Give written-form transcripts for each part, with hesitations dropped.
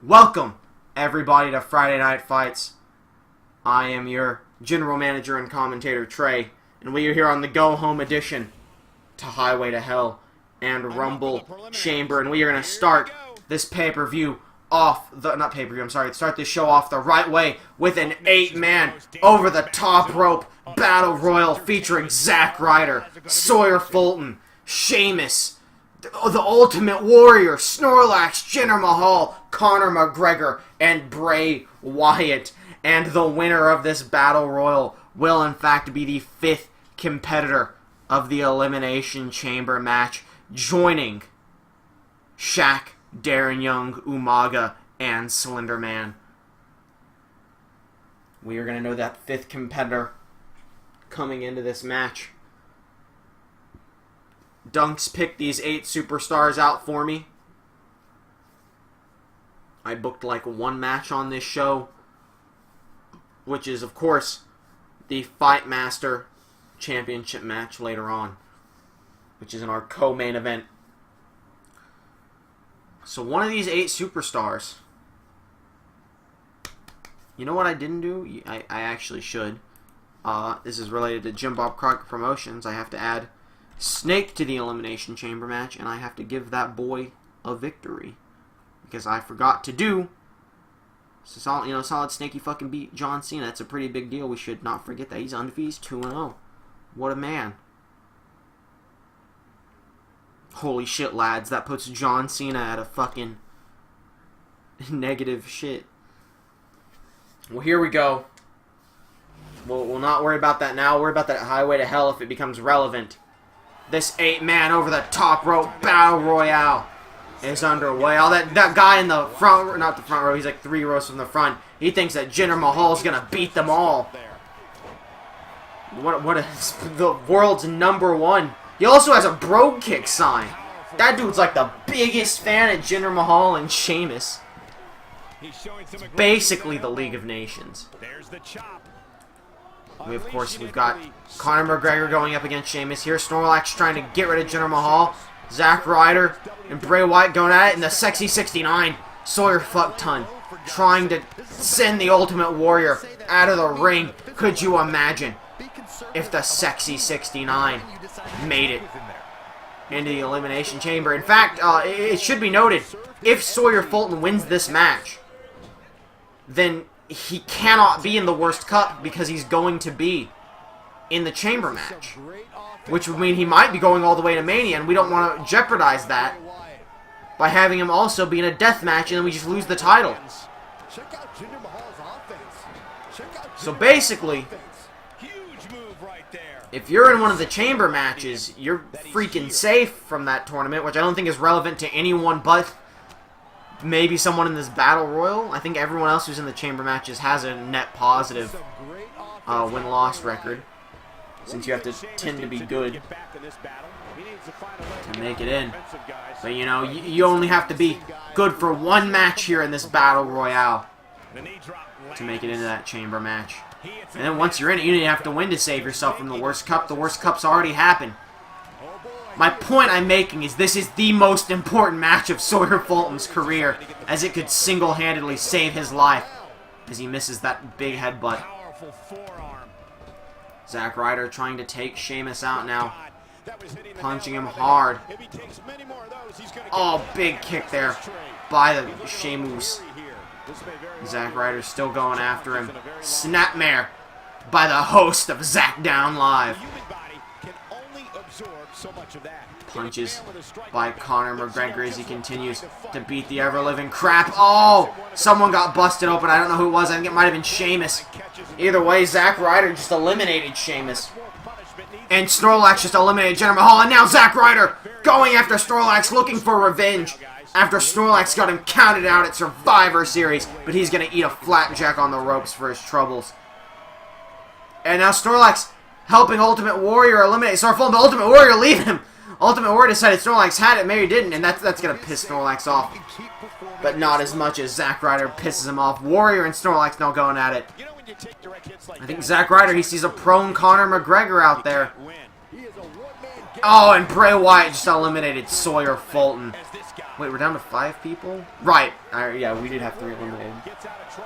Welcome, everybody, to Friday Night Fights. I am your general manager and commentator, Trey, and we are here on the go-home edition to Highway to Hell and Rumble Chamber, and we are going to start this pay-per-view off the, start this show off the right way with an 8-man over-the-top rope battle royal featuring Zack Ryder, Sawyer Fulton, Sheamus, the Ultimate Warrior, Snorlax, Jinder Mahal, Conor McGregor, and Bray Wyatt. And the winner of this battle royal will in fact be the 5th competitor of the Elimination Chamber match, joining Shaq, Darren Young, Umaga, and Slender Man. We are going to know that 5th competitor coming into this match. Dunks picked these 8 superstars out for me. I booked like one match on this show, which is, of course, the Fight Master Championship match later on, which is in our co-main event. So one of these 8 superstars, you know what I didn't do? I actually should. This is related to Jim Bob Crockett Promotions. I have to add Snake to the Elimination Chamber match, and I have to give that boy a victory, because I forgot to do. So solid Snake, he fucking beat John Cena. That's a pretty big deal. We should not forget that. He's undefeated. He's 2-0. What a man. Holy shit, lads. That puts John Cena at a fucking negative shit. Well, here we go. We'll not worry about that now. We'll worry about that Highway to Hell if it becomes relevant. This 8-man over-the-top rope battle royale is underway. All that guy in the front, not the front row, he's like 3 rows from the front. He thinks that Jinder Mahal's gonna beat them all. What is the world's #1? He also has a Brogue Kick sign. That dude's like the biggest fan of Jinder Mahal and Sheamus. It's basically the League of Nations. We've got Conor McGregor going up against Sheamus here. Snorlax trying to get rid of Jinder Mahal. Zack Ryder and Bray Wyatt going at it. And the Sexy 69, Sawyer Fuckton, trying to send the Ultimate Warrior out of the ring. Could you imagine if the Sexy 69 made it into the Elimination Chamber? In fact, it should be noted, if Sawyer Fulton wins this match, then he cannot be in the Worst Cup because he's going to be in the Chamber match, which would mean he might be going all the way to Mania, and we don't want to jeopardize that by having him also be in a death match, and then we just lose the title. So basically, if you're in one of the Chamber matches, you're freaking safe from that tournament, which I don't think is relevant to anyone but maybe someone in this Battle Royal. I think everyone else who's in the Chamber matches has a net positive win-loss record, since you have to tend to be good to make it in. But you know, you only have to be good for one match here in this Battle Royale to make it into that Chamber match. And then once you're in it, you don't even have to win to save yourself from the Worst Cup. The Worst Cup's already happened. My point I'm making is this is the most important match of Sawyer Fulton's career, as it could single-handedly save his life as he misses that big headbutt. Zack Ryder trying to take Sheamus out now, punching him hard. Oh, big kick there by the Sheamus. Zack Ryder still going after him. Snapmare by the host of Zack Down Live. Punches by Conor McGregor as he continues to beat the ever-living crap. Oh! Someone got busted open. I don't know who it was. I think it might have been Sheamus. Either way, Zack Ryder just eliminated Sheamus. And Snorlax just eliminated Jinder Mahal. And now Zack Ryder going after Snorlax, looking for revenge after Snorlax got him counted out at Survivor Series. But he's going to eat a flapjack on the ropes for his troubles. And now Snorlax helping Ultimate Warrior eliminate Sawyer Fulton, but Ultimate Warrior leave him. Ultimate Warrior decided Snorlax had it, maybe didn't, and that's going to piss Snorlax off. But not as much as Zack Ryder pisses him off. Warrior and Snorlax now going at it. I think Zack Ryder, he sees a prone Conor McGregor out there. Oh, and Bray Wyatt just eliminated Sawyer Fulton Wait, we're down to 5 people? Right. Yeah, we did have 3 eliminated.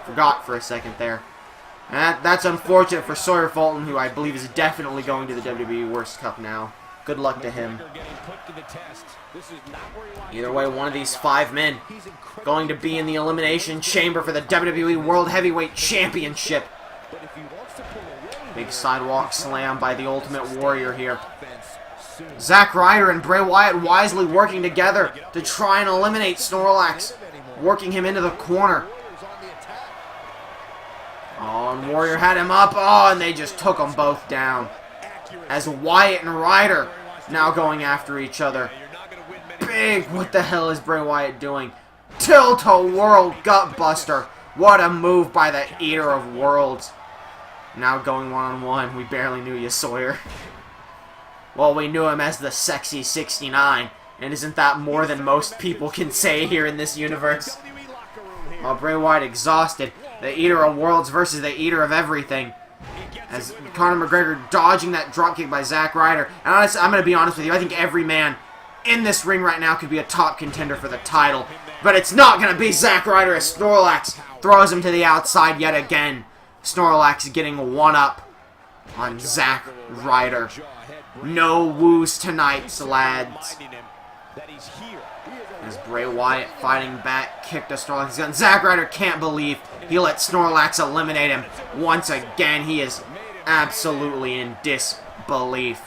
Forgot for a second there. And that's unfortunate for Sawyer Fulton, who I believe is definitely going to the WWE Worst Cup now. Good luck to him. Either way, one of these 5 men going to be in the Elimination Chamber for the WWE World Heavyweight Championship. Big sidewalk slam by the Ultimate Warrior here. Zack Ryder and Bray Wyatt wisely working together to try and eliminate Snorlax, working him into the corner. Oh, and Warrior had him up. Oh, and they just took them both down. As Wyatt and Ryder now going after each other. Big, what the hell is Bray Wyatt doing? Tilt-a-World Gutbuster. What a move by the Eater of Worlds. Now going one-on-one. We barely knew you, Sawyer. Well, we knew him as the Sexy 69. And isn't that more than most people can say here in this universe? Oh, Bray Wyatt exhausted. The Eater of Worlds versus the Eater of Everything. As Conor McGregor dodging that dropkick by Zack Ryder. And honestly, I'm going to be honest with you. I think every man in this ring right now could be a top contender for the title. But it's not going to be Zack Ryder as Snorlax throws him to the outside yet again. Snorlax getting one up on Zack Ryder. No woos tonight, lads. As Bray Wyatt fighting back, kicked to Snorlax's gun. Zack Ryder can't believe he let Snorlax eliminate him once again. He is absolutely in disbelief.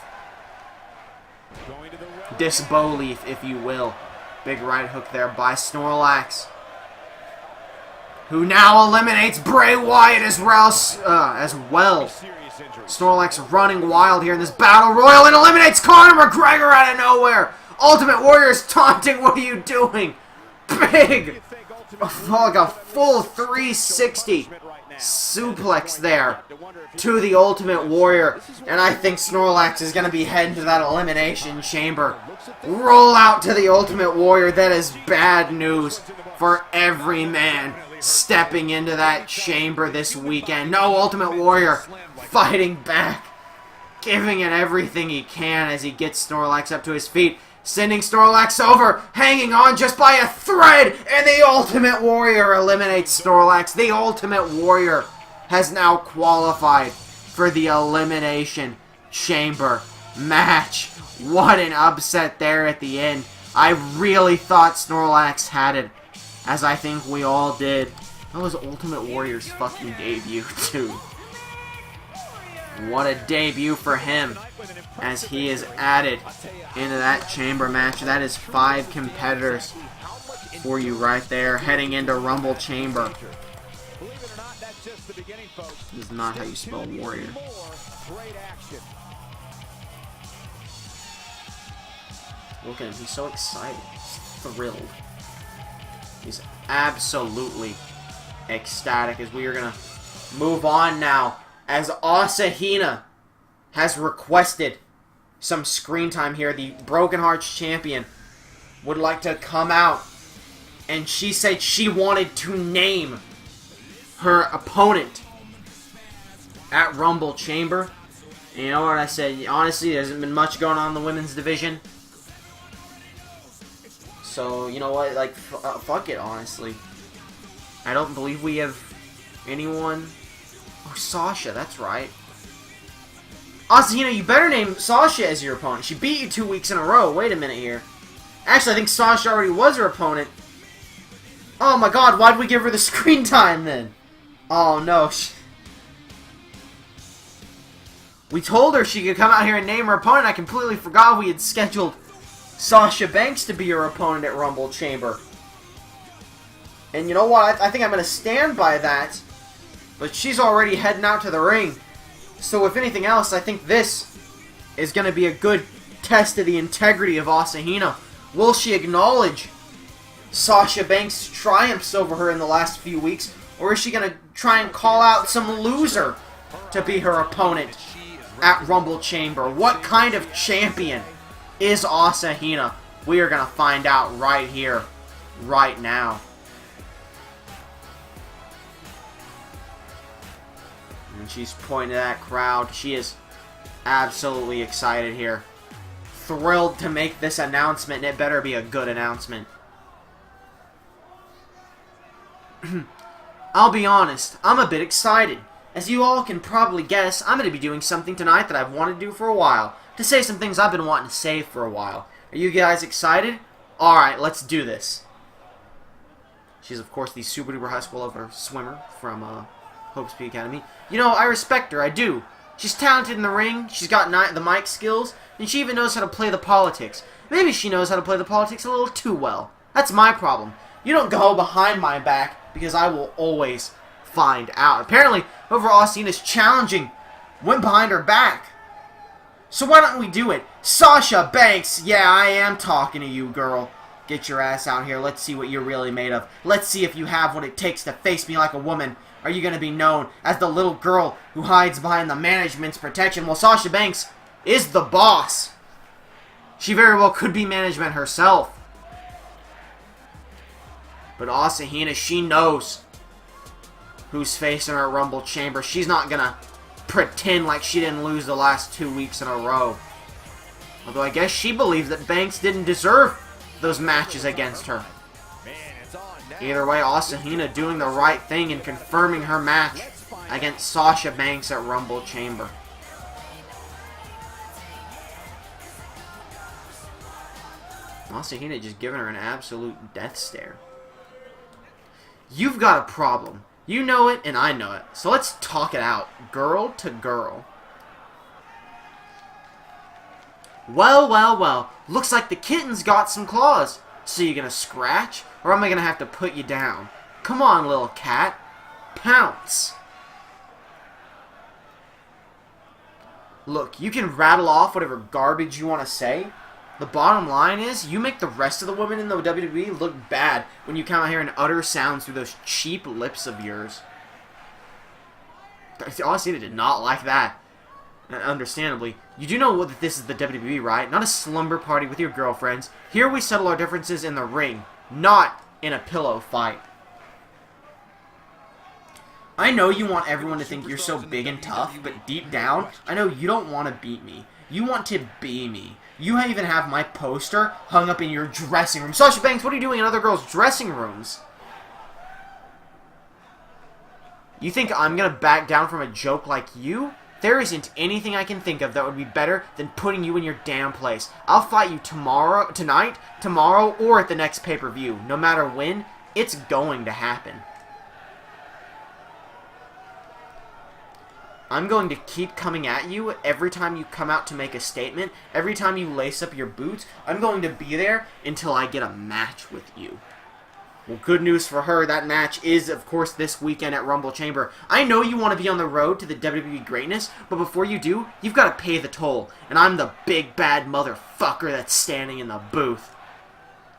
Disbelief, if you will. Big right hook there by Snorlax, who now eliminates Bray Wyatt as well. Snorlax running wild here in this battle royal and eliminates Conor McGregor out of nowhere. Ultimate Warrior is taunting. What are you doing? Big, like a full 360 suplex there to the Ultimate Warrior. And I think Snorlax is going to be heading to that Elimination Chamber. Roll out to the Ultimate Warrior. That is bad news for every man stepping into that chamber this weekend. No, Ultimate Warrior fighting back, giving it everything he can as he gets Snorlax up to his feet. Sending Snorlax over, hanging on just by a thread, and the Ultimate Warrior eliminates Snorlax. The Ultimate Warrior has now qualified for the Elimination Chamber match. What an upset there at the end. I really thought Snorlax had it, as I think we all did. That was Ultimate Warrior's fucking debut, too. What a debut for him, as he is added into that chamber match. That is 5 competitors for you right there, heading into Rumble Chamber. This is not how you spell warrior. Look at him, he's so excited, he's thrilled. He's absolutely ecstatic, as we are going to move on now. As Asahina has requested some screen time here, the Broken Hearts champion would like to come out, and she said she wanted to name her opponent at Rumble Chamber. And you know what I said? Honestly, there hasn't been much going on in the women's division. So, you know what? Like, fuck it, honestly. I don't believe we have anyone... Oh, Sasha, that's right. Asahina, you better name Sasha as your opponent. She beat you 2 weeks in a row. Wait a minute here. Actually, I think Sasha already was her opponent. Oh my god, why'd we give her the screen time then? Oh no. We told her she could come out here and name her opponent. I completely forgot we had scheduled Sasha Banks to be her opponent at Rumble Chamber. And you know what? I think I'm going to stand by that. But she's already heading out to the ring. So if anything else, I think this is going to be a good test of the integrity of Asahina. Will she acknowledge Sasha Banks' triumphs over her in the last few weeks? Or is she going to try and call out some loser to be her opponent at Rumble Chamber? What kind of champion is Asahina? We are going to find out right here, right now. And she's pointing at that crowd. She is absolutely excited here. Thrilled to make this announcement, and it better be a good announcement. I'll be honest, I'm a bit excited. As you all can probably guess, I'm going to be doing something tonight that I've wanted to do for a while. To say some things I've been wanting to say for a while. Are you guys excited? Alright, let's do this. She's, of course, the super duper high school level swimmer from Hope Speed Academy. You know, I respect her, I do. She's talented in the ring, she's got the mic skills, and she even knows how to play the politics. Maybe she knows how to play the politics a little too well. That's my problem. You don't go behind my back, because I will always find out. Apparently, whoever Austin is challenging went behind her back. So why don't we do it? Sasha Banks! Yeah, I am talking to you, girl. Get your ass out here. Let's see what you're really made of. Let's see if you have what it takes to face me like a woman. Are you going to be known as the little girl who hides behind the management's protection? Well, Sasha Banks is the boss. She very well could be management herself. But Asahina, she knows who's facing her Rumble Chamber. She's not going to pretend like she didn't lose the last 2 weeks in a row. Although I guess she believes that Banks didn't deserve those matches against her. Either way, Asahina doing the right thing and confirming her match against Sasha Banks at Rumble Chamber. Asahina just giving her an absolute death stare. You've got a problem. You know it, and I know it. So let's talk it out, girl to girl. Well, well, well. Looks like the kitten's got some claws. So you gonna scratch? Or am I gonna have to put you down? Come on, little cat. Pounce. Look, you can rattle off whatever garbage you want to say. The bottom line is, you make the rest of the women in the WWE look bad when you come out here and utter sounds through those cheap lips of yours. Honestly, I did not like that. Understandably. You do know that this is the WWE, right? Not a slumber party with your girlfriends. Here we settle our differences in the ring, not in a pillow fight. I know you want everyone to think you're so big and tough, but deep down, I know you don't want to beat me. You want to be me. You even have my poster hung up in your dressing room. Sasha Banks, what are you doing in other girls' dressing rooms? You think I'm going to back down from a joke like you? There isn't anything I can think of that would be better than putting you in your damn place. I'll fight you tonight, tomorrow, or at the next pay-per-view. No matter when, it's going to happen. I'm going to keep coming at you every time you come out to make a statement. Every time you lace up your boots, I'm going to be there until I get a match with you. Well, good news for her. That match is, of course, this weekend at Rumble Chamber. I know you want to be on the road to the WWE greatness, but before you do, you've got to pay the toll. And I'm the big bad motherfucker that's standing in the booth.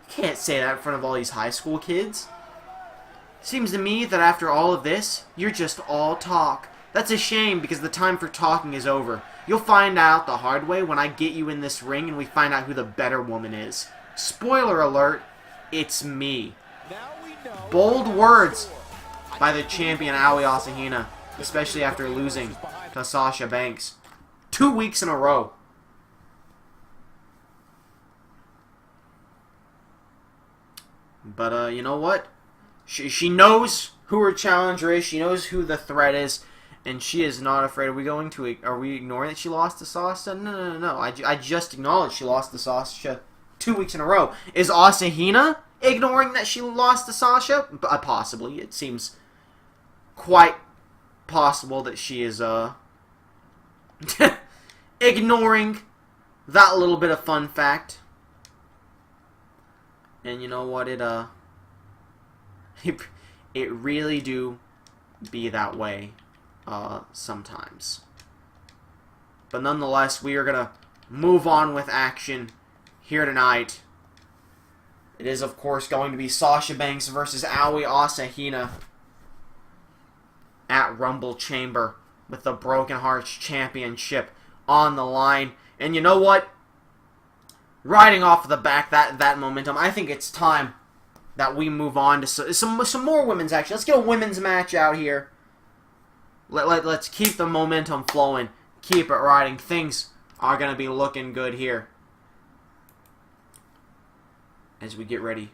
You can't say that in front of all these high school kids. Seems to me that after all of this, you're just all talk. That's a shame, because the time for talking is over. You'll find out the hard way when I get you in this ring and we find out who the better woman is. Spoiler alert, it's me. Bold words by the champion Aoi Asahina, especially after losing to Sasha Banks 2 weeks in a row. But, you know what? She knows who her challenger is. She knows who the threat is. And she is not afraid. Are we ignoring that she lost to Sasha? No. I just acknowledged she lost to Sasha 2 weeks in a row. Is Asahina ignoring that she lost to Sasha? Possibly. It seems quite possible that she is, ignoring that little bit of fun fact. And you know what? It really do be that way. Sometimes. But nonetheless, we are going to move on with action here tonight. It is, of course, going to be Sasha Banks versus Aoi Asahina at Rumble Chamber with the Broken Hearts Championship on the line. And you know what? Riding off the back that momentum, I think it's time that we move on to some more women's action. Let's get a women's match out here. Let's keep the momentum flowing. Keep it riding. Things are going to be looking good here as we get ready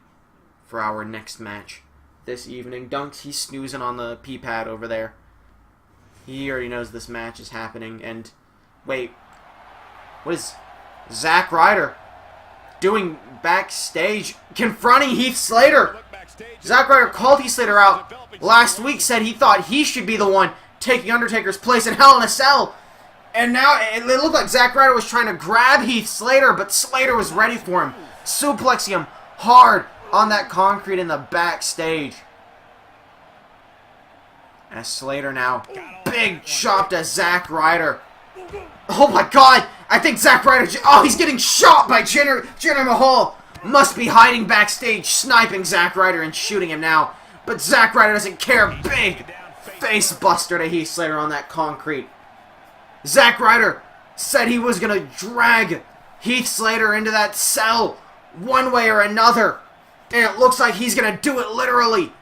for our next match. this evening. Dunks, he's snoozing on the pee-pad over there. He already knows this match is happening. And, wait, what is Zack Ryder doing backstage? Confronting Heath Slater. Zack Ryder called Heath Slater out last week, said he thought he should be the one taking Undertaker's place in Hell in a Cell. And now it looked like Zack Ryder was trying to grab Heath Slater, but Slater was ready for him, suplexing him hard on that concrete in the backstage. As Slater now, big chop to Zack Ryder. Oh my god, I think Zack Ryder, oh, he's getting shot by Jinder Mahal. Must be hiding backstage, sniping Zack Ryder and shooting him now. But Zack Ryder doesn't care. Big face buster to Heath Slater on that concrete. Zack Ryder said he was going to drag Heath Slater into that cell one way or another. And it looks like he's going to do it literally.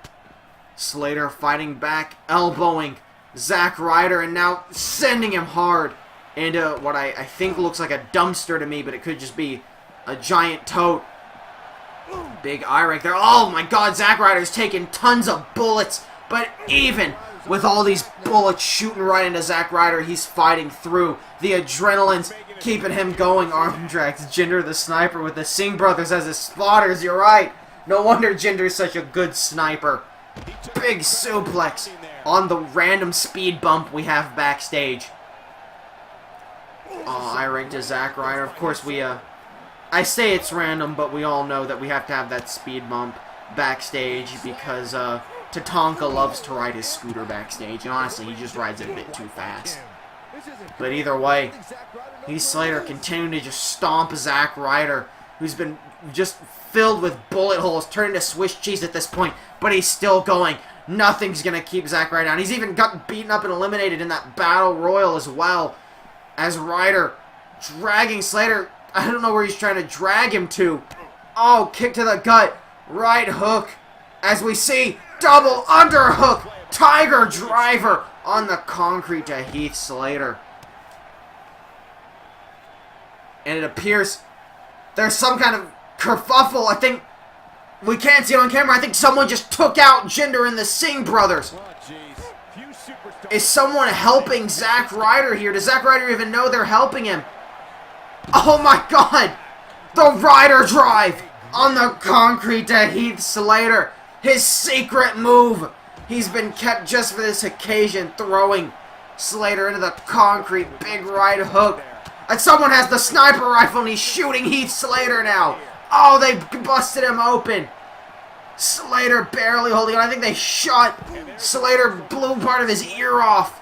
Slater fighting back, elbowing Zack Ryder, and now sending him hard into what I think looks like a dumpster to me, but it could just be a giant tote. Big eye right there. Oh my god, Zack Ryder's taking tons of bullets, but even with all these bullets shooting right into Zack Ryder, he's fighting through. The adrenaline's keeping him going. Arm drags Jinder the sniper with the Singh brothers as his spotters. You're right. No wonder Jinder's such a good sniper. Big suplex on the random speed bump we have backstage. Oh, eye ring to Zack Ryder. Of course, I say it's random, but we all know that we have to have that speed bump backstage because Tatanka loves to ride his scooter backstage, and honestly, he just rides it a bit too fast. But either way, Heath Slater continuing to just stomp Zack Ryder, who's been just filled with bullet holes, turning to Swiss cheese at this point, but he's still going. Nothing's going to keep Zack Ryder down. He's even gotten beaten up and eliminated in that Battle Royal as well, as Ryder dragging Slater. I don't know where he's trying to drag him to. Oh, kick to the gut. Right hook. As we see, double underhook. Tiger driver on the concrete to Heath Slater. And it appears there's some kind of kerfuffle. I think we can't see it on camera. I think someone just took out Jinder and the Singh brothers. Is someone helping Zack Ryder here? Does Zack Ryder even know they're helping him? Oh my god! The Ryder Drive on the concrete to Heath Slater. His secret move. He's been kept just for this occasion, throwing Slater into the concrete. Big right hook. And someone has the sniper rifle and he's shooting Heath Slater now. Oh, they busted him open. Slater barely holding on. I think they shot Slater, blew part of his ear off.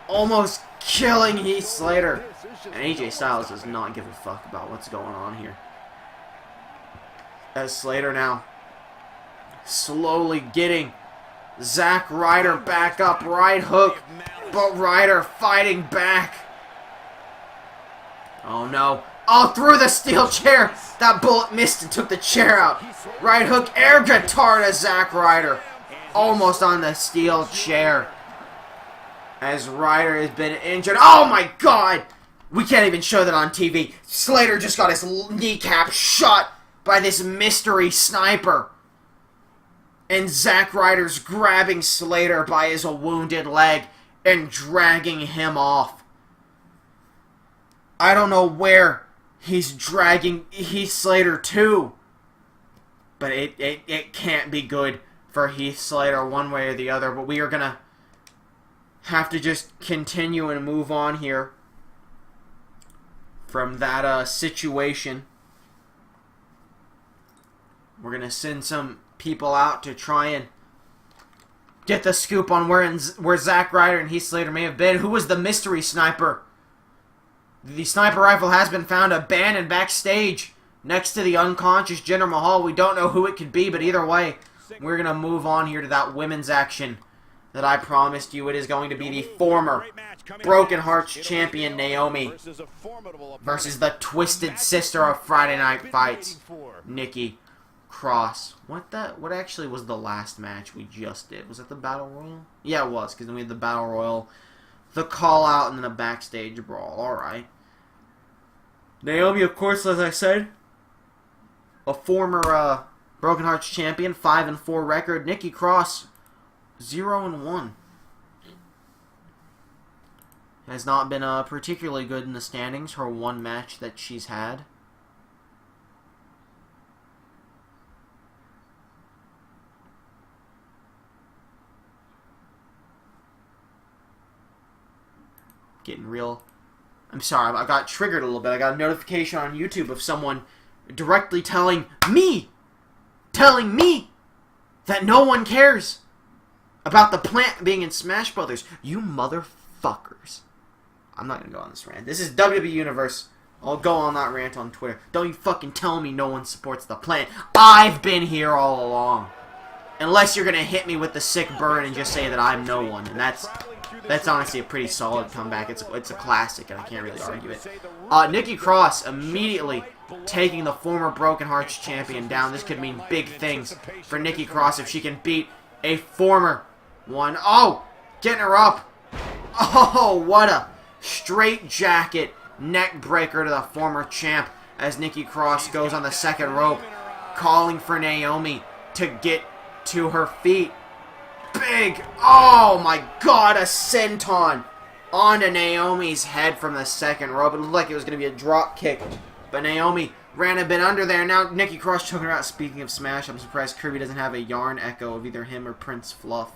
Almost killing Heath Slater. And AJ Styles does not give a fuck about what's going on here. As Slater now slowly getting Zack Ryder back up. Right hook. But Ryder fighting back. Oh no. Oh, through the steel chair. That bullet missed and took the chair out. Right hook, air guitar to Zack Ryder. Almost on the steel chair. As Ryder has been injured. Oh my god! We can't even show that on TV. Slater just got his kneecap shot by this mystery sniper. And Zack Ryder's grabbing Slater by his wounded leg and dragging him off. I don't know where he's dragging Heath Slater to. But it can't be good for Heath Slater one way or the other. But we are going to have to just continue and move on here from that situation. We're going to send some people out to try and get the scoop on where Zack Ryder and Heath Slater may have been. Who was the mystery sniper? The sniper rifle has been found abandoned backstage next to the unconscious Jinder Mahal. We don't know who it could be, but either way, we're going to move on here to that women's action that I promised you. It is going to be the former Broken Hearts champion Naomi versus the twisted sister of Friday Night Fights, Nikki Cross. What actually was the last match we just did? Was it the Battle Royal? Yeah, it was, because then we had the Battle Royal, the Call Out, and then a backstage brawl. Alright. Naomi, of course, as I said, a former Broken Hearts champion, 5-4 record. Nikki Cross, 0-1. Has not been particularly good in the standings. Her one match that she's had. Getting real. I'm sorry, I got triggered a little bit. I got a notification on YouTube of someone directly telling me that no one cares about the plant being in Smash Brothers. You motherfuckers. I'm not going to go on this rant. This is WWE Universe. I'll go on that rant on Twitter. Don't you fucking tell me no one supports the plant. I've been here all along. Unless you're going to hit me with the sick burn and just say that I'm no one. And that's honestly a pretty solid comeback. It's a classic, and I can't really argue it. Nikki Cross immediately taking the former Broken Hearts champion down. This could mean big things for Nikki Cross if she can beat a former one. Oh! Getting her up. Oh, what a straight jacket neck breaker to the former champ as Nikki Cross goes on the second rope, calling for Naomi to get to her feet. Big, oh my god, a senton onto Naomi's head from the second rope. It looked like it was going to be a drop kick, but Naomi ran a bit under there. Now Nikki Cross took her out. Speaking of Smash, I'm surprised Kirby doesn't have a yarn echo of either him or Prince Fluff.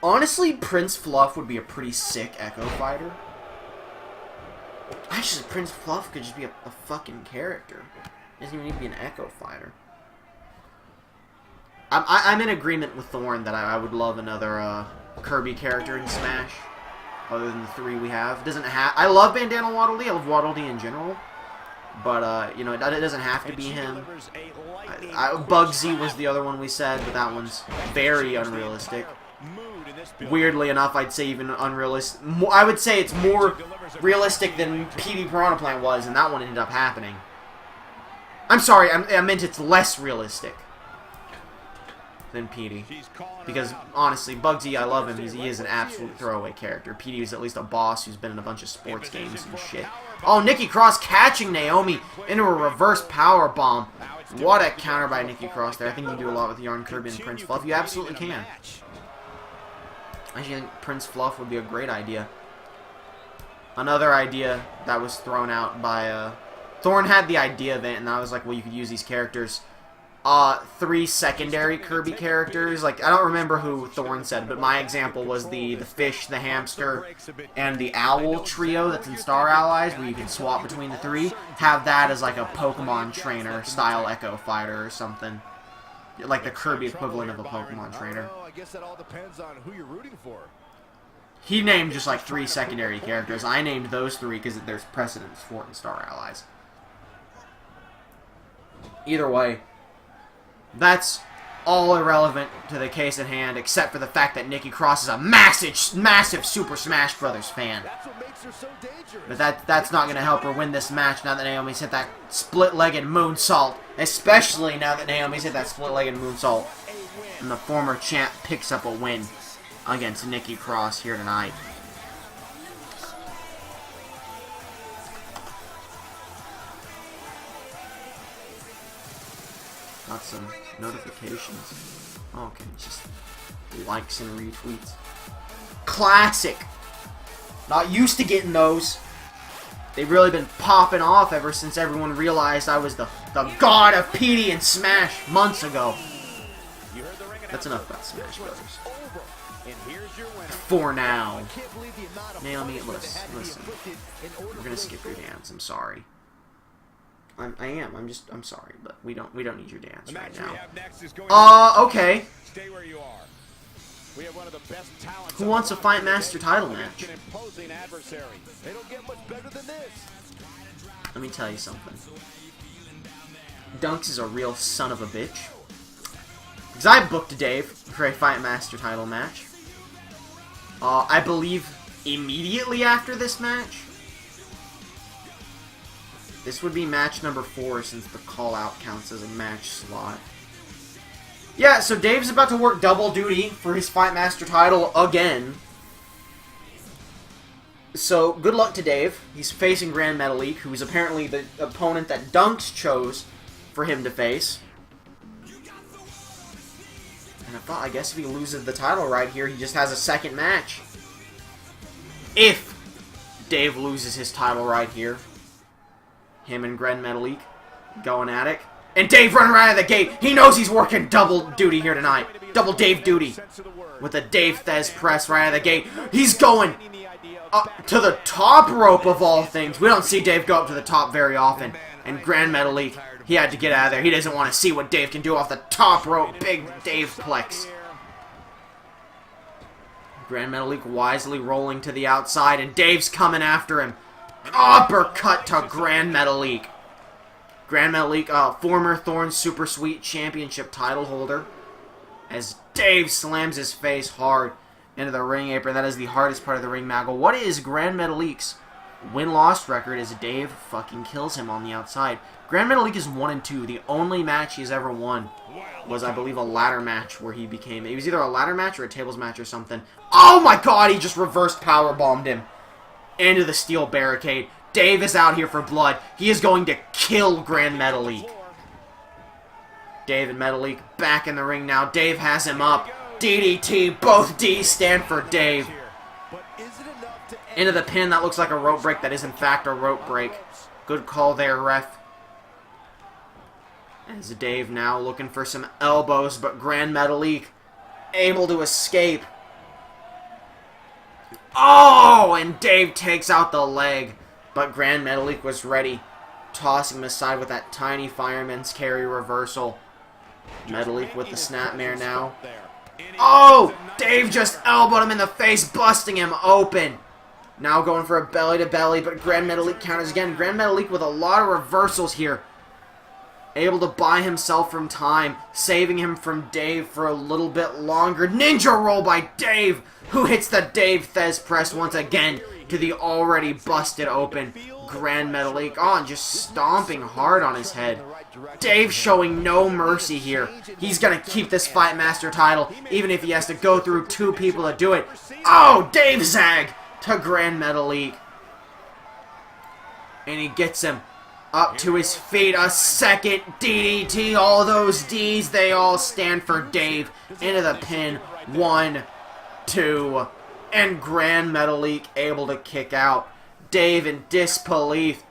Honestly, Prince Fluff would be a pretty sick Echo fighter. Actually, Prince Fluff could just be a fucking character. He doesn't even need to be an Echo fighter. I'm in agreement with Thorn that I would love another Kirby character in Smash, other than the 3 we have. Doesn't have. I love Bandana Waddle Dee. I love Waddle Dee in general, but you know, it doesn't have to be him. Bugsy was the other one we said, but that one's very unrealistic. Weirdly enough, I'd say even unrealistic. I would say it's more realistic than PD Piranha Plant was, and that one ended up happening. I'm sorry, I meant it's less realistic than PD. Because, honestly, Bugsy, I love him. He is an absolute throwaway character. PD is at least a boss who's been in a bunch of sports games and shit. Oh, Nikki Cross catching Naomi into a reverse power bomb. What a counter by Nikki Cross there. I think you can do a lot with Yarn, Kirby, and Prince Fluff. You absolutely can. I actually think Prince Fluff would be a great idea. Another idea that was thrown out by... Thorn had the idea of it, and I was like, well, you could use these characters. 3 secondary Kirby characters. Like, I don't remember who Thorn said, but my example was the fish, the hamster, and the owl trio that's in Star Allies, where you can swap between the 3. Have that as like a Pokemon trainer style Echo fighter or something. Like the Kirby equivalent of a Pokemon trainer. I guess that all depends on who you're rooting for. He named just like 3 secondary characters. I named those 3 because there's precedence for it in Star Allies. Either way, that's all irrelevant to the case at hand, except for the fact that Nikki Cross is a massive Super Smash Brothers fan. That's what makes her so dangerous. But that's not going to help her win this match now that Naomi's hit that split-legged moonsault. Especially now that Naomi's hit that split-legged moonsault. And the former champ picks up a win against Nikki Cross here tonight. Got some notifications. Oh, okay, just likes and retweets. Classic! Not used to getting those. They've really been popping off ever since everyone realized I was the god of PD and Smash months ago. That's enough about Smash Brothers. For now. Naomi, listen. We're gonna skip your dance. I'm sorry. I'm sorry, but we don't need your dance right now. Okay. Stay where you are. We have one of the best talents. Who wants a Fight Master title match? They don't get much better than this. Let me tell you something. Dunks is a real son of a bitch. Because I booked Dave for a Fight Master title match. I believe immediately after this match. This would be match number 4 since the call-out counts as a match slot. Yeah, so Dave's about to work double duty for his Fight Master title again. So, good luck to Dave. He's facing Grand Metalik, who is apparently the opponent that Dunks chose for him to face. And I guess if he loses the title right here, he just has a second match. If Dave loses his title right here. Him and Grand Metalik going at it. And Dave running right out of the gate. He knows he's working double duty here tonight. Double Dave duty. With a Dave Thez press right out of the gate. He's going up to the top rope of all things. We don't see Dave go up to the top very often. And Grand Metalik, he had to get out of there. He doesn't want to see what Dave can do off the top rope. Big Dave Plex. Grand Metalik wisely rolling to the outside, and Dave's coming after him. Uppercut to Grand Metalik. Grand Metalik, former Thorne Super Sweet Championship title holder. As Dave slams his face hard into the ring apron. That is the hardest part of the ring, Maggle. What is Grand Metalik's win-loss record as Dave fucking kills him on the outside? Grand Metalik is 1-2. The only match he's ever won was, I believe, a ladder match where he became... It was either a ladder match or a tables match or something. Oh my god, he just reverse powerbombed him into the steel barricade. Dave is out here for blood. He is going to kill Grand Metalik. Dave and Metalik back in the ring now. Dave has him up. DDT. Both D's stand for Dave. Into the pin. That looks like a rope break. That is, in fact, a rope break. Good call there, ref. As Dave now looking for some elbows, but Grand Metalik able to escape. Oh, and Dave takes out the leg, but Grand Metalik was ready, tossing him aside with that tiny fireman's carry reversal. Metalik with the snapmare now. Oh, Dave just elbowed him in the face, busting him open. Now going for a belly-to-belly, but Grand Metalik counters again. Grand Metalik with a lot of reversals here. Able to buy himself from time, saving him from Dave for a little bit longer. Ninja roll by Dave, who hits the Dave Thez press once again to the already busted open Grand Metalik. Oh, and just stomping hard on his head. Dave showing no mercy here. He's going to keep this Fight Master title, even if he has to go through two people to do it. Oh, Dave zag to Grand Metalik. And he gets him up to his feet. A second DDT. All those D's, they all stand for Dave. Into the pin. 1, 2, and Grand Metalik able to kick out. Dave in disbelief.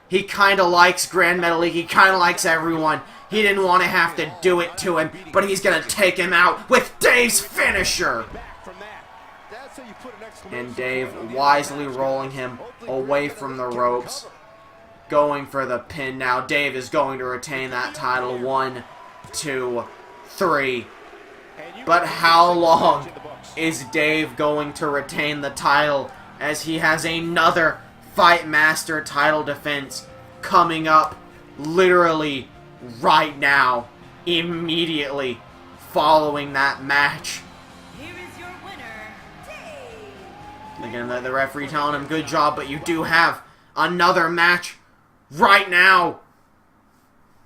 He kind of likes Grand Metalik. He kind of likes everyone. He didn't want to have to do it to him, but he's going to take him out with Dave's finisher. And Dave wisely rolling him away from the ropes. Going for the pin now. Dave is going to retain that title. 1, 2, 3. But how long is Dave going to retain the title, as he has another Fight Master title defense coming up literally right now, immediately following that match? Here is your winner, Dave. Again, the referee telling him, good job, but you do have another match right now.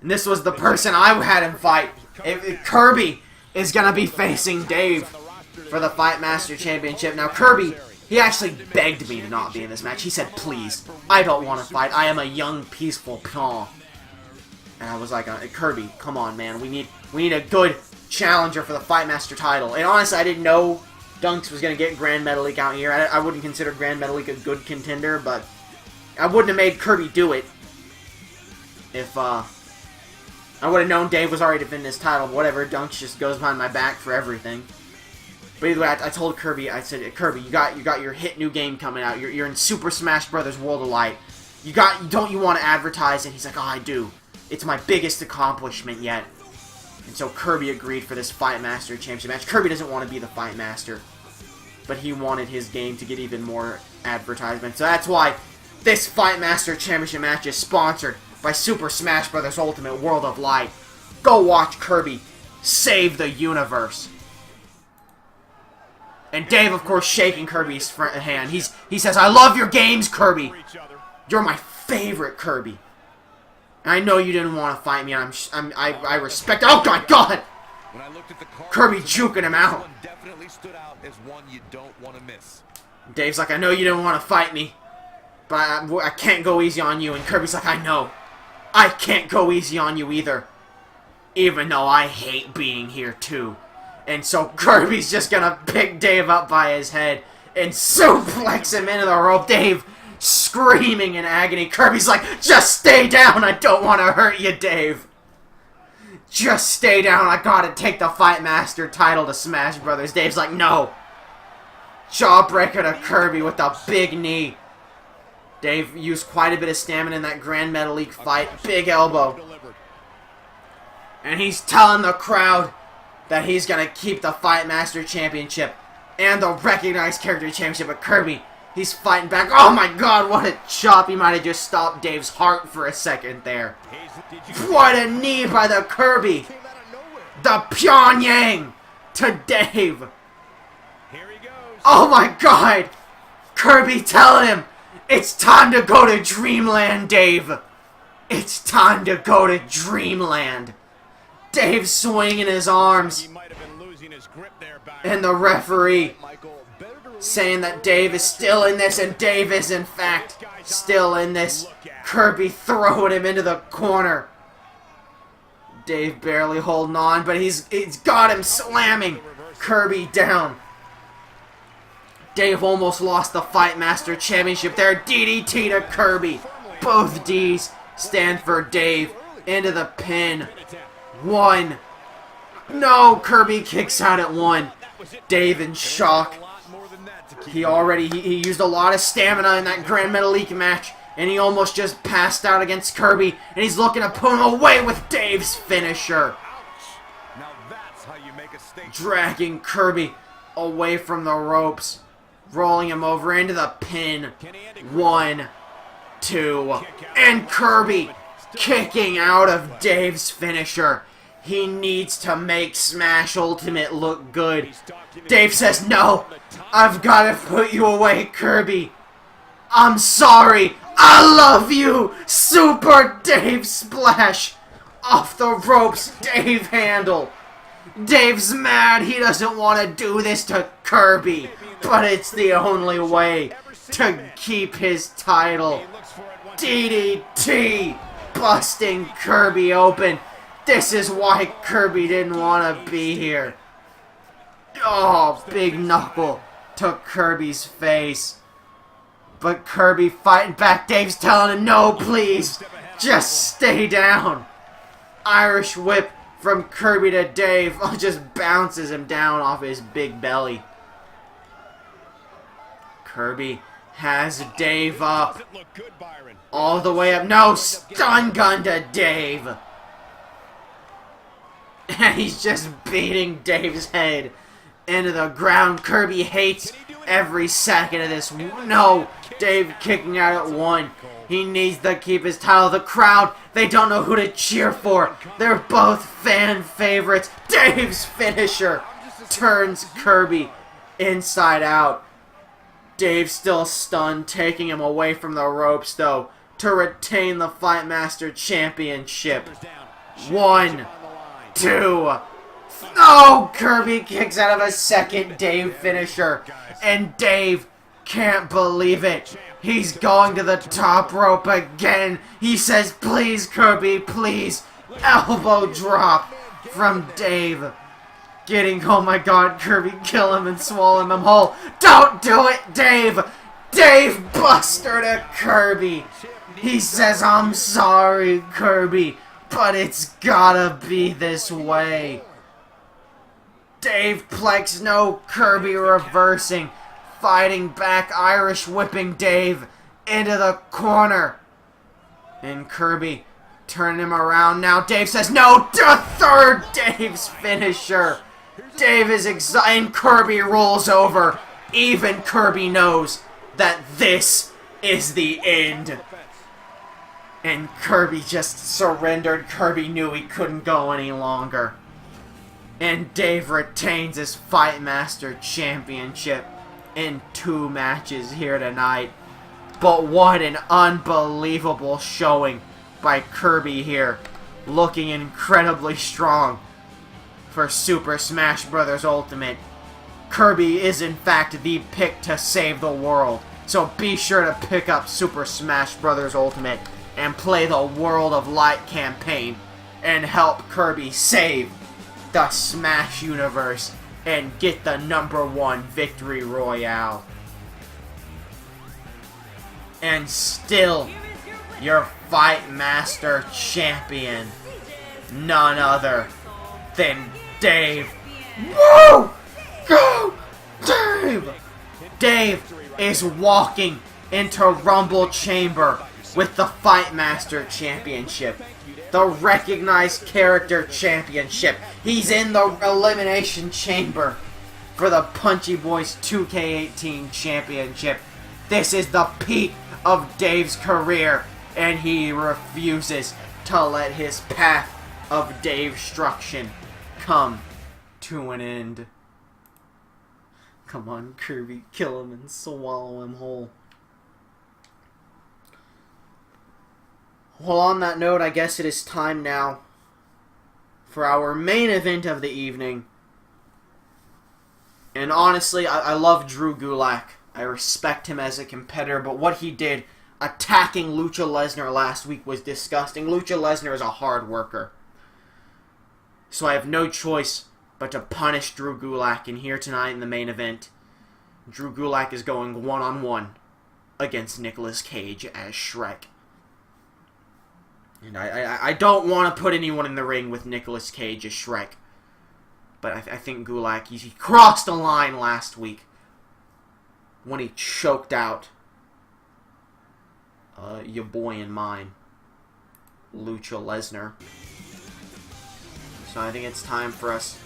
And this was the person I had him fight. If Kirby is going to be facing Dave for the Fight Master Championship. Now, Kirby, he actually begged me to not be in this match. He said, please, I don't want to fight. I am a young, peaceful pawn. And I was like, Kirby, come on, man. We need a good challenger for the Fight Master title. And honestly, I didn't know Dunks was going to get Grand Metalik out here. I wouldn't consider Grand Metalik a good contender, but I wouldn't have made Kirby do it if, I would have known Dave was already defending his title. Whatever, Dunks just goes behind my back for everything. But either way, I told Kirby, I said, Kirby, you got your hit new game coming out. You're in Super Smash Bros. World of Light. Don't you want to advertise it? He's like, oh, I do. It's my biggest accomplishment yet. And so Kirby agreed for this Fight Master Championship match. Kirby doesn't want to be the Fight Master, but he wanted his game to get even more advertisement. So that's why this Fight Master Championship match is sponsored by Super Smash Bros. Ultimate World of Light. Go watch Kirby save the universe. And Dave, of course, shaking Kirby's hand. He says, I love your games, Kirby. You're my favorite, Kirby. And I know you didn't want to fight me, and I respect... Oh, my God! Kirby juking him out. Dave's like, I know you didn't want to fight me, but I can't go easy on you. And Kirby's like, I know. I can't go easy on you either. Even though I hate being here too. And so Kirby's just gonna pick Dave up by his head and suplex him into the rope. Dave screaming in agony. Kirby's like, just stay down. I don't want to hurt you, Dave. Just stay down. I gotta take the Fight Master title to Smash Brothers. Dave's like, no. Jawbreaker to Kirby with a big knee. Dave used quite a bit of stamina in that Grand Metalik fight. Big elbow. And he's telling the crowd that he's going to keep the Fight Master Championship and the Recognized Character Championship. But Kirby, he's fighting back. Oh my god, what a chop. He might have just stopped Dave's heart for a second there. What a knee by the Kirby. The Pyongyang to Dave. Oh my god. Kirby telling him, it's time to go to Dreamland, Dave. It's time to go to Dreamland. Dave swinging his arms. And the referee saying that Dave is still in this, and Dave is in fact still in this. Kirby throwing him into the corner. Dave barely holding on, but he's got him slamming Kirby down. Dave almost lost the Fight Master Championship there. DDT to Kirby. Both Ds stand for Dave. Into the pin. 1. No, Kirby kicks out at 1. Dave in shock. He used a lot of stamina in that Grand Metalik match, and he almost just passed out against Kirby, and he's looking to put him away with Dave's finisher. Dragging Kirby away from the ropes. Rolling him over into the pin. 1, 2, and Kirby kicking out of Dave's finisher. He needs to make Smash Ultimate look good. Dave says, no, I've got to put you away, Kirby. I'm sorry. I love you. Super Dave Splash. Off the ropes, Dave handle. Dave's mad. He doesn't want to do this to Kirby. But it's the only way to keep his title. DDT. Busting Kirby open. This is why Kirby didn't want to be here. Oh, big knuckle to Kirby's face. But Kirby fighting back. Dave's telling him, no, please. Just stay down. Irish whip from Kirby to Dave. Just bounces him down off his big belly. Kirby has Dave up. All the way up. No, stun gun to Dave. And he's just beating Dave's head into the ground. Kirby hates every second of this. No, Dave kicking out at 1. He needs to keep his title. The crowd, they don't know who to cheer for. They're both fan favorites. Dave's finisher turns Kirby inside out. Dave still stunned, taking him away from the ropes, though, to retain the Fight Master Championship. 1, 2. No! Kirby kicks out of a second Dave finisher. And Dave can't believe it. He's going to the top rope again. He says, please, Kirby, please. Elbow drop from Dave. Oh my god, Kirby, kill him and swallow him whole. Don't do it, Dave! Dave Buster to Kirby. He says, I'm sorry, Kirby, but it's gotta be this way. Dave Plex, no, Kirby reversing. Fighting back, Irish whipping Dave into the corner. And Kirby turning him around now. Dave says, no, the third Dave's finisher. Dave is excited, and Kirby rolls over. Even Kirby knows that this is the end. And Kirby just surrendered. Kirby knew he couldn't go any longer. And Dave retains his Fight Master Championship in 2 matches here tonight. But what an unbelievable showing by Kirby here. Looking incredibly strong for Super Smash Bros. Ultimate. Kirby is in fact the pick to save the world. So be sure to pick up Super Smash Bros. Ultimate and play the World of Light campaign and help Kirby save the Smash Universe and get the #1 victory royale. And still, your Fight Master champion, none other than Dave. Woo! Go, Dave! Dave is walking into Rumble Chamber with the Fight Master Championship, the Recognized Character Championship. He's in the Elimination Chamber for the Punchy Boys 2K18 Championship. This is the peak of Dave's career, and he refuses to let his path of Dave-struction come to an end. Come on, Kirby, kill him and swallow him whole. Well, on that note, I guess it is time now for our main event of the evening. And honestly, I love Drew Gulak. I respect him as a competitor, but what he did attacking Lucha Lesnar last week was disgusting. Lucha Lesnar is a hard worker. So I have no choice but to punish Drew Gulak. And here tonight in the main event, Drew Gulak is going one-on-one against Nicolas Cage as Shrek. And I don't want to put anyone in the ring with Nicolas Cage as Shrek. But I think Gulak, he crossed the line last week when he choked out your boy and mine, Lucha Lesnar. So I think it's time for us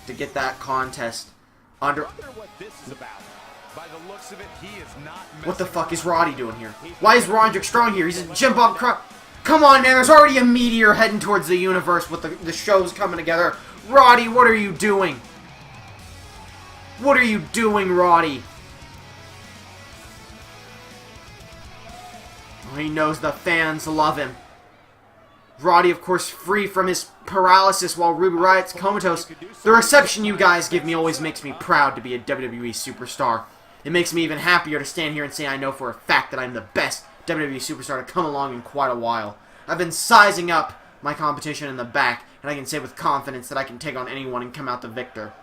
to get that contest under... What the fuck is Roddy doing here? Why is Roderick Strong here? He's a Jim Bob Crump. Come on, man, there's already a meteor heading towards the universe with the shows coming together. Roddy, what are you doing? What are you doing, Roddy? Well, he knows the fans love him. Roddy, of course, free from his paralysis while Ruby Riot's comatose. The reception you guys give me always makes me proud to be a WWE superstar. It makes me even happier to stand here and say I know for a fact that I'm the best WWE superstar to come along in quite a while. I've been sizing up my competition in the back, and I can say with confidence that I can take on anyone and come out the victor.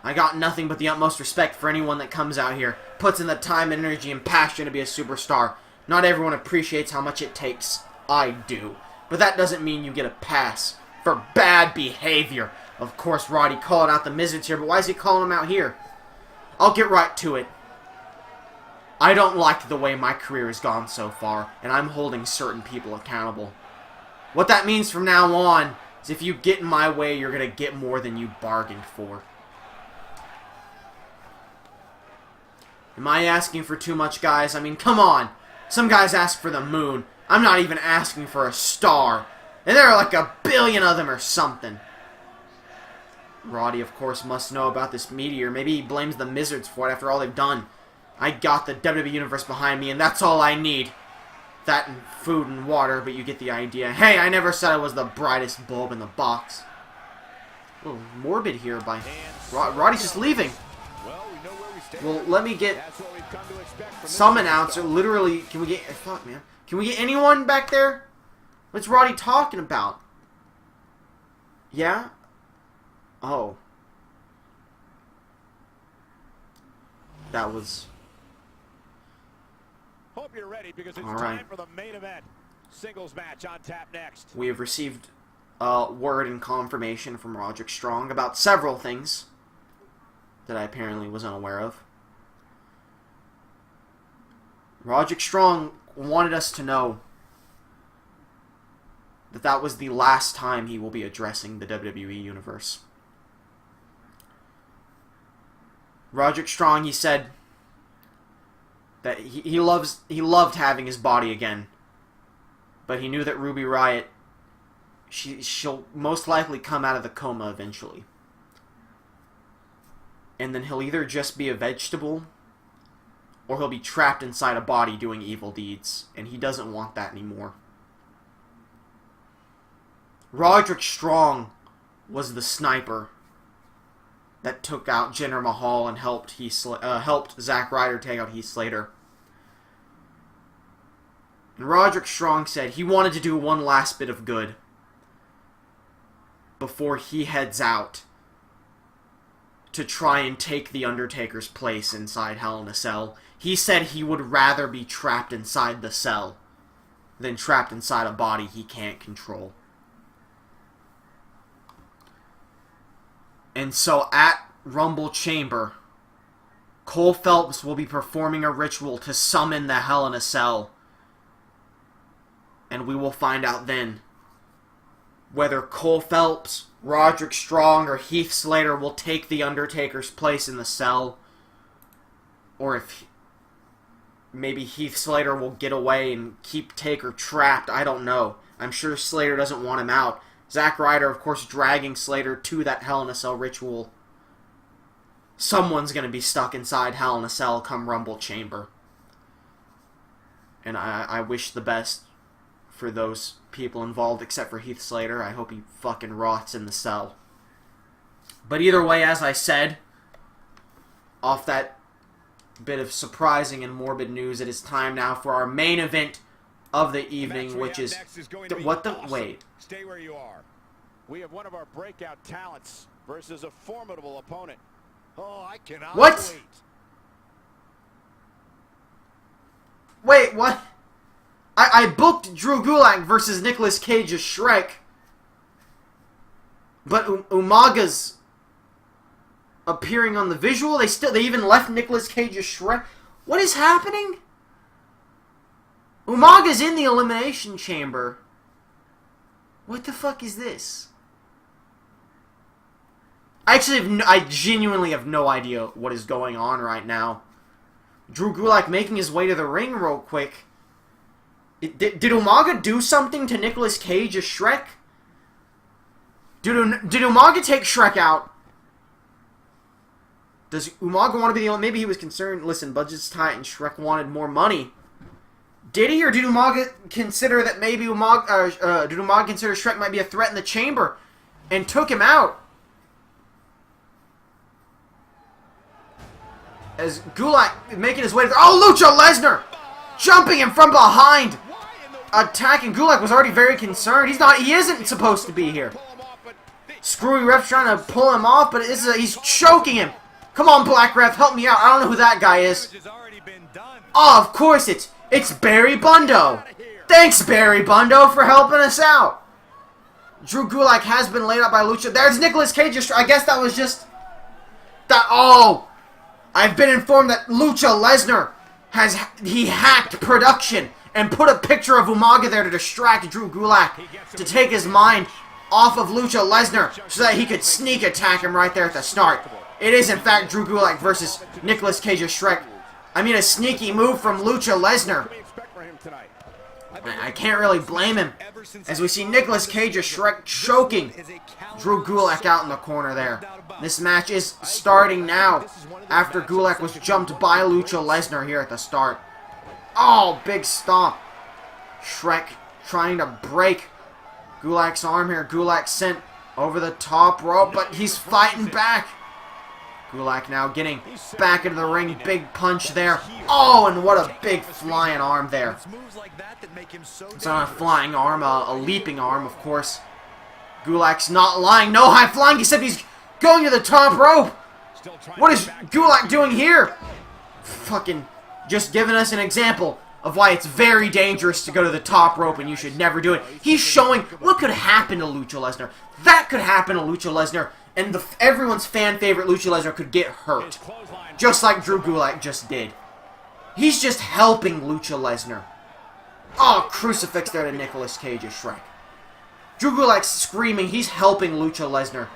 I got nothing but the utmost respect for anyone that comes out here, puts in the time and energy and passion to be a superstar. Not everyone appreciates how much it takes. I do. But that doesn't mean you get a pass for bad behavior. Of course, Roddy calling out the Miz here, but why is he calling him out here? I'll get right to it. I don't like the way my career has gone so far, and I'm holding certain people accountable. What that means from now on is if you get in my way, you're going to get more than you bargained for. Am I asking for too much, guys? I mean, come on. Some guys ask for the moon. I'm not even asking for a star. And there are like a billion of them or something. Roddy, of course, must know about this meteor. Maybe he blames the Mizzards for it after all they've done. I got the WWE Universe behind me, and that's all I need. That and food and water, but you get the idea. Hey, I never said I was the brightest bulb in the box. A little morbid here by... Roddy's just leaving. Well, let me get some announcer. Literally, can we get... Fuck, man. Can we get anyone back there? What's Roddy talking about? Yeah? Oh. That was... Hope you're ready because it's all right. time for the main event. Singles match on tap next. We have received word and confirmation from Roderick Strong about several things that I apparently was unaware of. Roderick Strong wanted us to know that that was the last time he will be addressing the WWE Universe. Roderick Strong, he said that he loved having his body again, but he knew that Ruby Riott, she'll most likely come out of the coma eventually. And then he'll either just be a vegetable, or he'll be trapped inside a body doing evil deeds, and he doesn't want that anymore. Roderick Strong was the sniper that took out Jinder Mahal and helped Zack Ryder take out Heath Slater. And Roderick Strong said he wanted to do one last bit of good before he heads out to try and take The Undertaker's place inside Hell in a Cell. He said he would rather be trapped inside the cell than trapped inside a body he can't control. And so at Rumble Chamber, Cole Phelps will be performing a ritual to summon the Hell in a Cell. And we will find out then whether Cole Phelps, Roderick Strong, or Heath Slater will take The Undertaker's place in the cell. Or if maybe Heath Slater will get away and keep Taker trapped. I don't know. I'm sure Slater doesn't want him out. Zack Ryder, of course, dragging Slater to that Hell in a Cell ritual. Someone's going to be stuck inside Hell in a Cell come Rumble Chamber. And I wish the best for those people involved, except for Heath Slater. I hope he fucking rots in the cell. But either way, as I said, off that bit of surprising and morbid news, it is time now for our main event of the evening, which is what the awesome. wait. Stay where you are. We have one of our breakout talents versus a formidable opponent. Oh, I cannot What? Wait, what? I booked Drew Gulak versus Nicolas Cage as Shrek, but Umaga's appearing on the visual. They even left Nicolas Cage as Shrek. What is happening? Umaga's in the Elimination Chamber. What the fuck is this? I genuinely have no idea what is going on right now. Drew Gulak making his way to the ring real quick. Did Umaga do something to Nicolas Cage as Shrek? Did Umaga take Shrek out? Does Umaga want to be the only... Maybe he was concerned, listen, budget's tight and Shrek wanted more money. Did he, or did Umaga consider that maybe did Umaga consider Shrek might be a threat in the chamber and took him out? As Gulak making his way to... Oh, Lucha Lesnar! Jumping him from behind! Attacking. Gulak was already very concerned. He isn't supposed to be here. Screwy ref's trying to pull him off, but he's choking him. Come on, Black Ref, help me out. I don't know who that guy is. Oh, of course it's Barry Bundo. Thanks, Barry Bundo, for helping us out. Drew Gulak has been laid out by Lucha. There's Nicolas Cage. I guess that was just... Oh! I've been informed that Lucha Lesnar he hacked production and put a picture of Umaga there to distract Drew Gulak, to take his mind off of Lucha Lesnar so that he could sneak attack him right there at the start. It is, in fact, Drew Gulak versus Nicolas Cage as Shrek. I mean, a sneaky move from Lucha Lesnar. I can't really blame him, as we see Nicolas Cage as Shrek choking Drew Gulak out in the corner there. This match is starting now, after Gulak was jumped by Lucha Lesnar here at the start. Oh, big stomp. Shrek trying to break Gulak's arm here. Gulak sent over the top rope, but he's fighting back. Gulak now getting back into the ring. Big punch there. Oh, and what a big flying arm there. It's not a flying arm, a leaping arm, of course. Gulak's not lying. No high flying, except he's going to the top rope. What is Gulak doing here? Fucking just giving us an example of why it's very dangerous to go to the top rope and you should never do it. He's showing what could happen to Lucha Lesnar. That could happen to Lucha Lesnar, and everyone's fan favorite Lucha Lesnar could get hurt. Just like Drew Gulak just did. He's just helping Lucha Lesnar. Oh, crucifix there to Nicolas Cage as Shrek. Drew Gulak's screaming. He's helping Lucha Lesnar.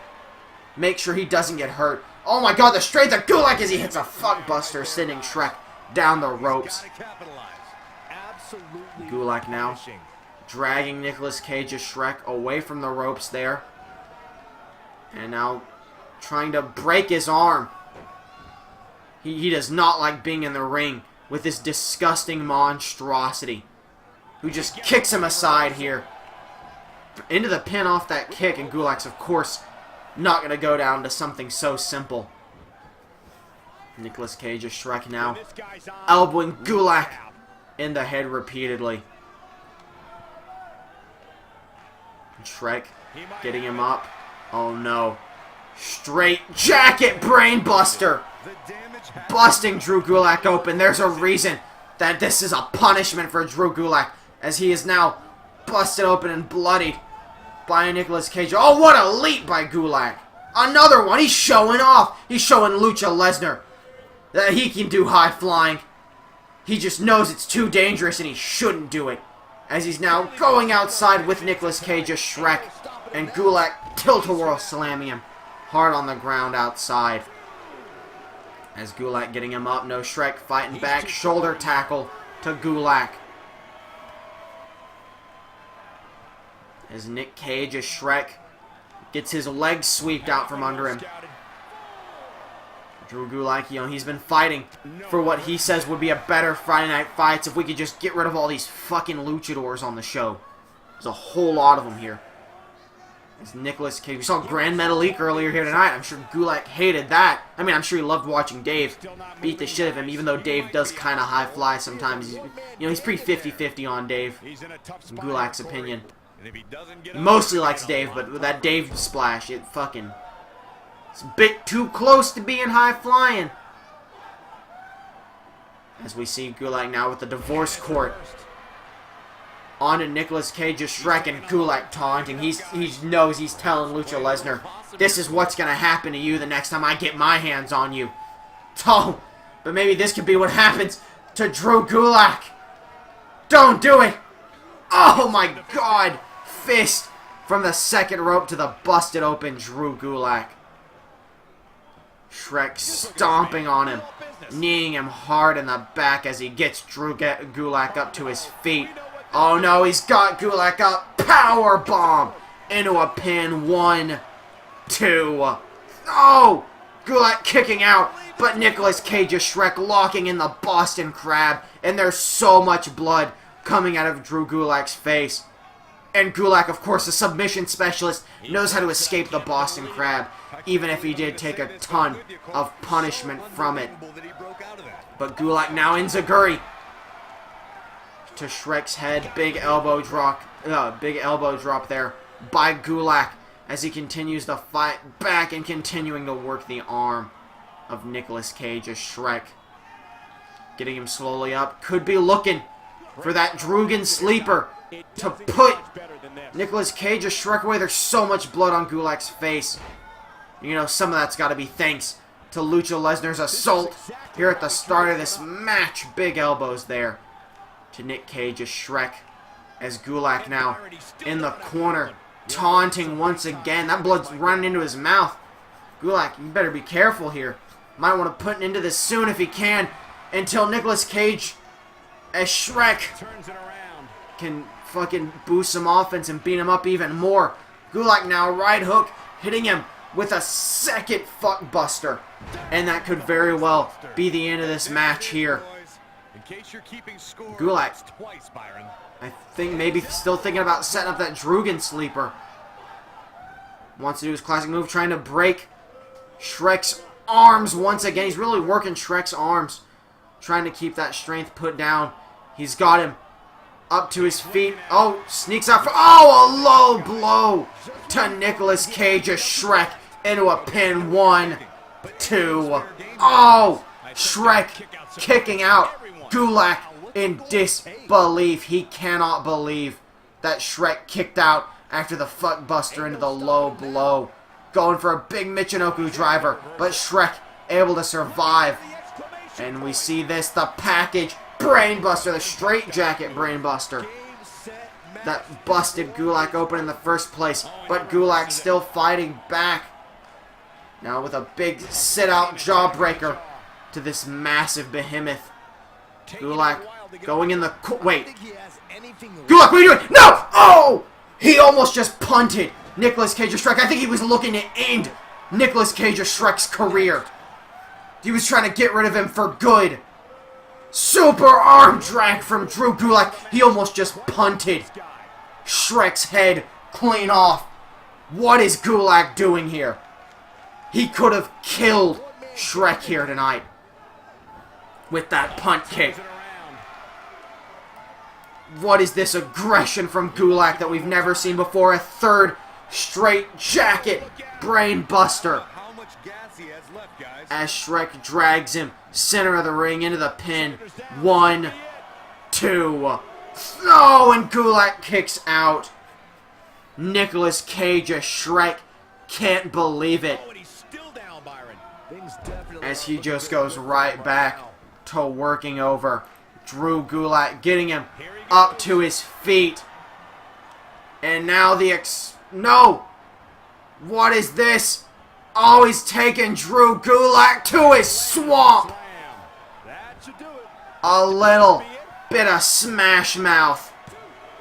Make sure he doesn't get hurt. Oh my god, the strength of Gulak as he hits a fuckbuster, sending Shrek down the ropes. Gulak now dragging Nicolas Cage as Shrek away from the ropes there. And now trying to break his arm. He does not like being in the ring with this disgusting monstrosity, who just kicks him aside here. Into the pin off that kick, and Gulak's, of course, not going to go down to something so simple. Nicolas Cage is Shrek now, elbowing Gulak in the head repeatedly. Shrek getting him up. Oh no. Straight jacket brainbuster. Busting Drew Gulak open. There's a reason that this is a punishment for Drew Gulak, as he is now busted open and bloodied by Nicolas Cage. Oh, what a leap by Gulak. Another one. He's showing off. He's showing Lucha Lesnar that he can do high flying. He just knows it's too dangerous and he shouldn't do it, as he's now going outside with Nicolas Cage as Shrek, and Gulak tilt-a-whirl slamming him hard on the ground outside. As Gulak getting him up, no Shrek fighting back, shoulder tackle to Gulak. As Nick Cage as Shrek gets his legs swept out from under him. Drew Gulak, you know, he's been fighting for what he says would be a better Friday Night Fights if we could just get rid of all these fucking luchadors on the show. There's a whole lot of them here. It's Nicolas Cage. We saw Grand Metalik earlier here tonight. I'm sure Gulak hated that. I mean, I'm sure he loved watching Dave beat the shit out of him, even though Dave does kind of high fly sometimes. You know, he's pretty 50-50 on Dave, in Gulak's opinion. He mostly likes Dave, but with that Dave splash, it's a bit too close to being high flying. As we see Gulak now with the divorce court on to Nicolas Cage's Shrek, and Gulak taunting. He knows he's telling Lucha Lesnar, this is what's going to happen to you the next time I get my hands on you. Oh, but maybe this could be what happens to Drew Gulak. Don't do it. Oh my god. Fist from the second rope to the busted open Drew Gulak. Shrek stomping on him, kneeing him hard in the back as he gets Drew Gulak up to his feet. Oh no, he's got Gulak up. Power bomb into a pin. 1, 2. Oh! Gulak kicking out, but Nicolas Cage's Shrek locking in the Boston Crab, and there's so much blood coming out of Drew Gulak's face. And Gulak, of course, the submission specialist, knows how to escape the Boston Crab, even if he did take a ton of punishment from it. But Gulak now in Zaguri to Shrek's head. Big elbow drop there by Gulak as he continues to fight back and continuing to work the arm of Nicolas Cage as Shrek. Getting him slowly up. Could be looking for that Drugan sleeper to put Nicolas Cage as Shrek away. There's so much blood on Gulak's face. You know, some of that's got to be thanks to Lucha Lesnar's assault here at the start of this match. Big elbows there to Nick Cage as Shrek, as Gulak now in the corner, taunting once again. That blood's running into his mouth. Gulak, you better be careful here. Might want to put an end to this soon if he can, until Nicolas Cage as Shrek can fucking boost some offense and beat him up even more. Gulak now right hook, hitting him with a second fuck buster. And that could very well be the end of this match here. Gulak, I think maybe still thinking about setting up that Drugan sleeper. Wants to do his classic move, trying to break Shrek's arms once again. He's really working Shrek's arms, trying to keep that strength put down. He's got him up to his feet. Oh, sneaks out for... Oh, a low blow to Nicolas Cage as Shrek into a pin. 1, 2. Oh, Shrek kicking out Gulak in disbelief. He cannot believe that Shrek kicked out after the fuck buster into the low blow. Going for a big Michinoku driver, but Shrek able to survive. And we see this, the package brainbuster, the straight jacket brainbuster that busted Gulak open in the first place, but Gulak still fighting back. Now with a big sit-out jawbreaker to this massive behemoth. Gulak going in the... Wait. Gulak, what are you doing? No! Oh! He almost just punted Nicolas Cage or Shrek. I think he was looking to end Nicolas Cage or Shrek's career. He was trying to get rid of him for good. Super arm drag from Drew Gulak. He almost just punted Shrek's head clean off. What is Gulak doing here? He could have killed Shrek here tonight with that punt kick. What is this aggression from Gulak that we've never seen before? A third straight jacket brain buster. As Shrek drags him center of the ring into the pin. 1, 2. Oh, and Gulak kicks out. Nicolas Cage as Shrek can't believe it. As he just goes right back to working over Drew Gulak, getting him up to his feet. And now no! What is this? Oh, he's taking Drew Gulak to his swamp! A little bit of smash mouth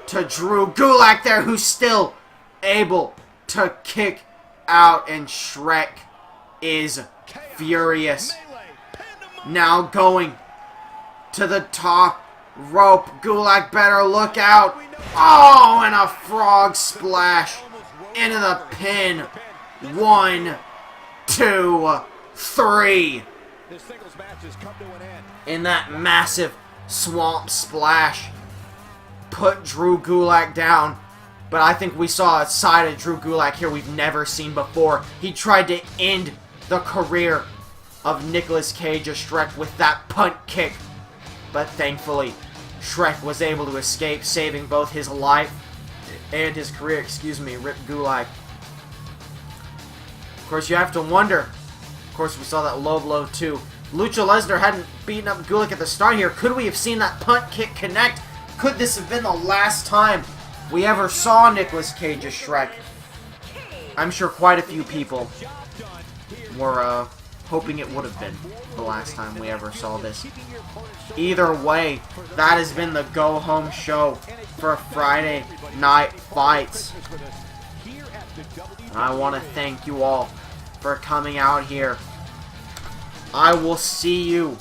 to Drew Gulak there, who's still able to kick out, and Shrek is furious. Now going to the top rope. Gulak better look out. Oh, and a frog splash into the pin. 1, 2, 3. In that massive swamp splash, put Drew Gulak down. But I think we saw a side of Drew Gulak here we've never seen before. He tried to end the career of Nicolas Cage as Shrek with that punt kick. But thankfully, Shrek was able to escape, saving both his life and his career. Rip Gulak. Of course, you have to wonder. Of course, we saw that low blow too. Lucha Lesnar hadn't beaten up Gulak at the start here. Could we have seen that punt kick connect? Could this have been the last time we ever saw Nicolas Cage as Shrek? I'm sure quite a few people were hoping it would have been the last time we ever saw this. Either way, that has been the go-home show for Friday Night Fights. I want to thank you all for coming out here. I will see you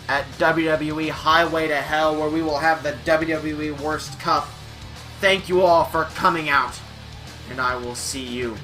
at WWE Highway to Hell, where we will have the WWE Worst Cup. Thank you all for coming out, and I will see you